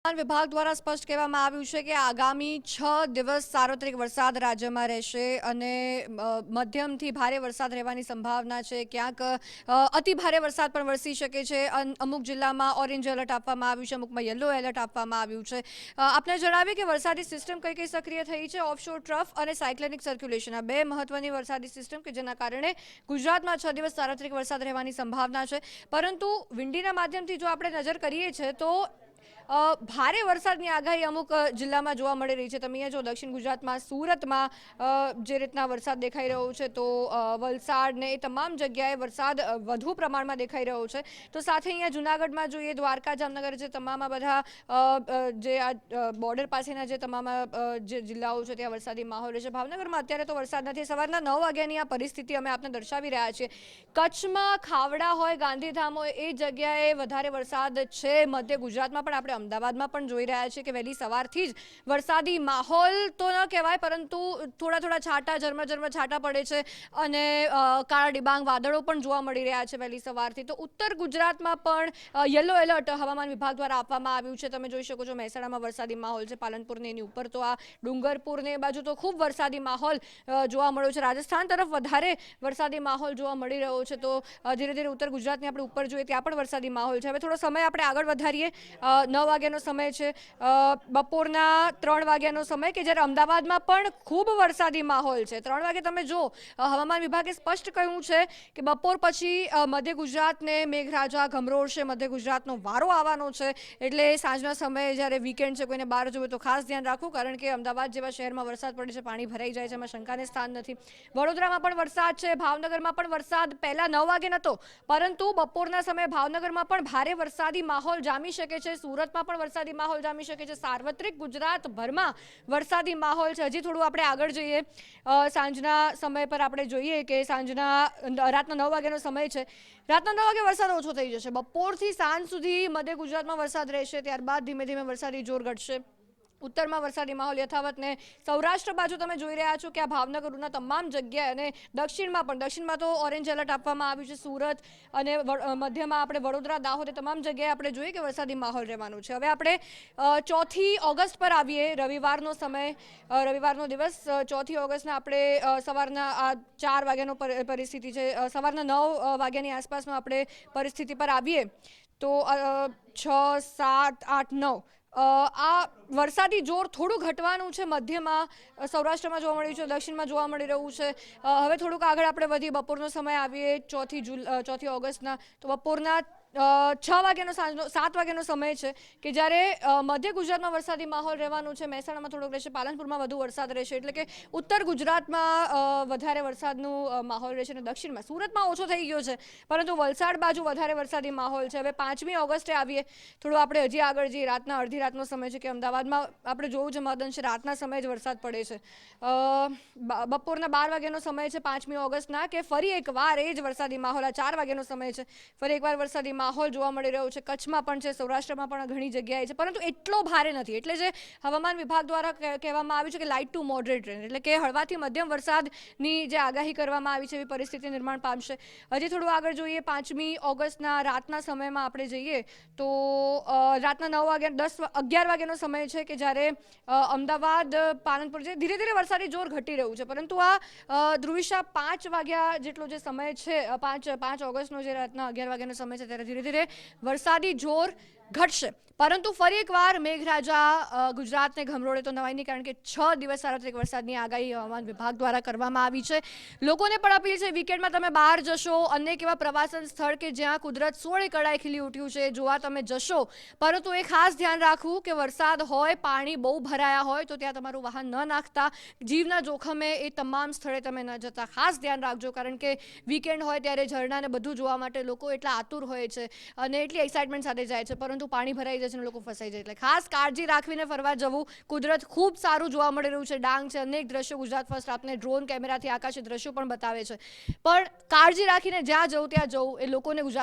હવામાન વિભાગ દ્વારા સ્પષ્ટ કહેવામાં આવ્યું છે કે આગામી 6 દિવસ સાર્વત્રિક વરસાદ રાજ્યમાં રહેશે અને મધ્યમથી ભારે વરસાદ રહેવાની સંભાવના છે. ક્યાંક અતિ ભારે વરસાદ પણ વરસી શકે છે. અમુક જિલ્લામાં ઓરેન્જ એલર્ટ આપવામાં આવ્યું છે, અમુકમાં યલો એલર્ટ આપવામાં આવ્યું છે. આપને જણાવીએ કે વરસાદી સિસ્ટમ કઈ કઈ સક્રિય થઈ છે. ઓફશોર ટ્રફ અને સાયક્લોનિક સર્ક્યુલેશન આ બે મહત્વની વરસાદી સિસ્ટમ કે જેના કારણે ગુજરાતમાં 6 દિવસ સાર્વત્રિક વરસાદ રહેવાની સંભાવના છે. પરંતુ વિંડીના માધ્યમથી જો આપણે નજર કરીએ છીએ તો ભારે વરસાદની આગાહી અમુક જિલ્લામાં જોવા મળી રહી છે. તમે અહીંયા જો દક્ષિણ ગુજરાતમાં સુરતમાં જે રીતના વરસાદ દેખાઈ રહ્યો છે, તો વલસાડ ને એ તમામ જગ્યાએ વરસાદ વધુ પ્રમાણમાં દેખાઈ રહ્યો છે. તો સાથે અહીંયા જૂનાગઢમાં જોઈએ, દ્વારકા, જામનગર, જે તમામ આ બધા જે આ બોર્ડર પાસેના જે તમામ જે જિલ્લાઓ છે ત્યાં વરસાદી માહોલ રહેશે. ભાવનગરમાં અત્યારે તો વરસાદ નથી. સવારના 9 વાગ્યાની આ પરિસ્થિતિ અમે આપને દર્શાવી રહ્યા છીએ. કચ્છમાં ખાવડા હોય, ગાંધીધામ હોય, એ જગ્યાએ વધારે વરસાદ છે. મધ્ય ગુજરાતમાં પણ આપણે અમદાવાદમાં પણ જોઈ રહ્યા છીએ કે વહેલી સવારથી જ વરસાદી માહોલ તો ન કહેવાય, પરંતુ થોડા છાંટા, ઝરમર છાંટા પડે છે અને કાળા ડિબાંગ વાદળો પણ જોવા મળી રહ્યા છે વહેલી સવારથી. તો ઉત્તર ગુજરાતમાં પણ યલો એલર્ટ હવામાન વિભાગ દ્વારા આપવામાં આવ્યું છે. તમે જોઈ શકો છો મહેસાણામાં વરસાદી માહોલ છે. પાલનપુર ને એની ઉપર તો આ ડુંગરપુર ને એ બાજુ તો ખૂબ વરસાદી માહોલ જોવા મળ્યો છે. રાજસ્થાન તરફ વધારે વરસાદી માહોલ જોવા મળી રહ્યો છે. તો ધીરે ધીરે ઉત્તર ગુજરાતની આપણે ઉપર જોઈએ ત્યાં પણ વરસાદી માહોલ છે. હવે થોડો સમય આપણે આગળ વધારીએ. 9 વાગ્યાનો સમય છે, બપોરના 3 વાગ્યાનો સમય કે જ્યારે અમદાવાદમાં પણ ખૂબ વરસાદી માહોલ છે. 3 વાગે તમે જો હવામાન વિભાગે સ્પષ્ટ કહ્યું છે કે બપોર પછી મધ્ય ગુજરાતને મેઘરાજા ગમરોળશે, મધ્ય ગુજરાતનો વારો આવવાનો છે. એટલે સાંજના સમયે જ્યારે વીકેન્ડ છે, કોઈને બહાર જવું તો ખાસ ધ્યાન રાખવું, કારણ કે અમદાવાદ જેવા શહેરમાં વરસાદ પડે છે, પાણી ભરાઈ જાય છે, એમાં શંકાને સ્થાન નથી. વડોદરામાં પણ વરસાદ છે, ભાવનગરમાં પણ વરસાદ પહેલા 9 વાગે નહોતો, પરંતુ બપોરના સમયે ભાવનગરમાં પણ ભારે વરસાદી માહોલ જામી શકે છે. સુરતમાં પણ વરસાદી માહોલ જામી શકે છે. સાર્વત્રિક ગુજરાતભરમાં વરસાદી માહોલ છે. હજી થોડું આપણે આગળ જઈએ, સાંજના સમય પર આપણે જોઈએ કે રાતના 9 વાગ્યાનો સમય છે. રાતના 9 વાગે વરસાદ ઓછો થઈ જશે. બપોરથી સાંજ સુધી મધ્ય ગુજરાતમાં વરસાદ રહેશે, ત્યારબાદ ધીમે ધીમે વરસાદી જોર ઘટશે. ઉત્તરમાં વરસાદી માહોલ યથાવત ને સૌરાષ્ટ્ર બાજુ તમે જોઈ રહ્યા છો કે આ ભાવનગરના તમામ જગ્યાએ અને દક્ષિણમાં તો ઓરેન્જ એલર્ટ આપવામાં આવ્યું છે. સુરત અને મધ્યમાં આપણે વડોદરા, દાહોદ, તમામ જગ્યાએ આપણે જોઈએ કે વરસાદી માહોલ રહેવાનું છે. હવે આપણે 4 ઓગસ્ટ પર આવીએ. રવિવારનો સમય, રવિવારનો દિવસ 4 ઓગસ્ટના આપણે સવારના 4 વાગ્યાનો પરિસ્થિતિ છે. સવારના 9 વાગ્યાની આસપાસનો આપણે પરિસ્થિતિ પર આવીએ તો 6, 7, 8, 9 આ વરસાદી જોર થોડું ઘટવાનું છે. મધ્યમાં સૌરાષ્ટ્રમાં જોવા મળ્યું છે, દક્ષિણમાં જોવા મળી રહ્યું છે. હવે થોડુંક આગળ આપણે વધી બપોરનો સમય આવીએ 4 ઓગસ્ટના, તો બપોરના 6 વાગ્યાનો, સાંજનો 7 વાગ્યાનો સમય છે કે જ્યારે મધ્ય ગુજરાતમાં વરસાદી માહોલ રહેવાનું છે. મહેસાણામાં થોડોક રહેશે, પાલનપુરમાં વધુ વરસાદ રહેશે. એટલે કે ઉત્તર ગુજરાતમાં વધારે વરસાદનું માહોલ રહેશે અને દક્ષિણમાં, સુરતમાં ઓછો થઈ ગયો છે, પરંતુ વલસાડ બાજુ વધારે વરસાદી માહોલ છે. હવે 5મી ઓગસ્ટે આવીએ, થોડું આપણે હજી આગળ જઈએ. રાતના અડધી રાતનો સમય છે કે અમદાવાદમાં આપણે જોવું છે મહદઅંશે રાતના સમયે જ વરસાદ પડે છે. બપોરના 12 વાગ્યાનો સમય છે 5મી ઓગસ્ટના, કે ફરી એકવાર એ જ વરસાદી માહોલ. આ 4 વાગ્યાનો સમય છે, ફરી એકવાર વરસાદી માહોલ જોવા મળી રહ્યો છે. કચ્છમાં પણ છે, સૌરાષ્ટ્રમાં પણ ઘણી જગ્યાએ છે, પરંતુ એટલો ભારે નથી. એટલે જે હવામાન વિભાગ દ્વારા કહેવામાં આવ્યું છે કે લાઇટ ટુ મોડરેટ રેન, એટલે કે હળવાથી મધ્યમ વરસાદની જે આગાહી કરવામાં આવી છે એવી પરિસ્થિતિ નિર્માણ પામશે. હજી થોડું આગળ જોઈએ, 5મી ઓગસ્ટના રાતના સમયમાં આપણે જઈએ તો રાતના 9 વાગ્યા 11 વાગ્યાનો સમય છે કે જ્યારે અમદાવાદ, પાલનપુર જે ધીરે ધીરે વરસાદી જોર ઘટી રહ્યું છે, પરંતુ આ ધ્રુવિશા 5 વાગ્યા જેટલો જે સમય છે, 5 ઓગસ્ટનો જે રાતના 11 વાગ્યાનો સમય છે, ત્યારે ધીરે ધીરે વરસાદી જોર ઘટશે. પરંતુ ફરી એકવાર મેઘરાજા ગુજરાતને ગમરોળે તો નવાઈ નહીં, કારણ કે 6 દિવસ સાર્વત્રિક વરસાદની આગાહી હવામાન વિભાગ દ્વારા કરવામાં આવી છે. લોકોને પણ અપીલ છે, વીકેન્ડમાં તમે બહાર જશો, અનેક એવા પ્રવાસન સ્થળ કે જ્યાં કુદરત 16 કળાએ ખીલી ઉઠ્યું છે, જોવા તમે જશો, પરંતુ એ ખાસ ધ્યાન રાખવું કે વરસાદ હોય, પાણી બહુ ભરાયા હોય તો ત્યાં તમારું વાહન ન નાખતા, જીવના જોખમે એ તમામ સ્થળે તમે ન જતા. ખાસ ધ્યાન રાખજો, કારણ કે વીકેન્ડ હોય ત્યારે ઝરણાને બધું જોવા માટે લોકો એટલા આતુર હોય છે અને એટલી એક્સાઇટમેન્ટ સાથે જાય છે, પરંતુ પાણી ભરાઈ જાય છે અને લોકો ફસાઈ જાય. એટલે ખાસ કાળજી રાખવીને ફરવા જવું. કુદરત ખૂબ સારું જોવા મળી રહ્યું છે. ડાંગ છે, અનેક દ્રશ્યો ગુજરાત ફર્સ્ટ આપને ડ્રોન કેમેરાથી આકાશી દ્રશ્યો પણ બતાવે છે, પણ કાળજી રાખીને જ્યાં જવું ત્યાં જવું. એ લોકોને ગુજરાત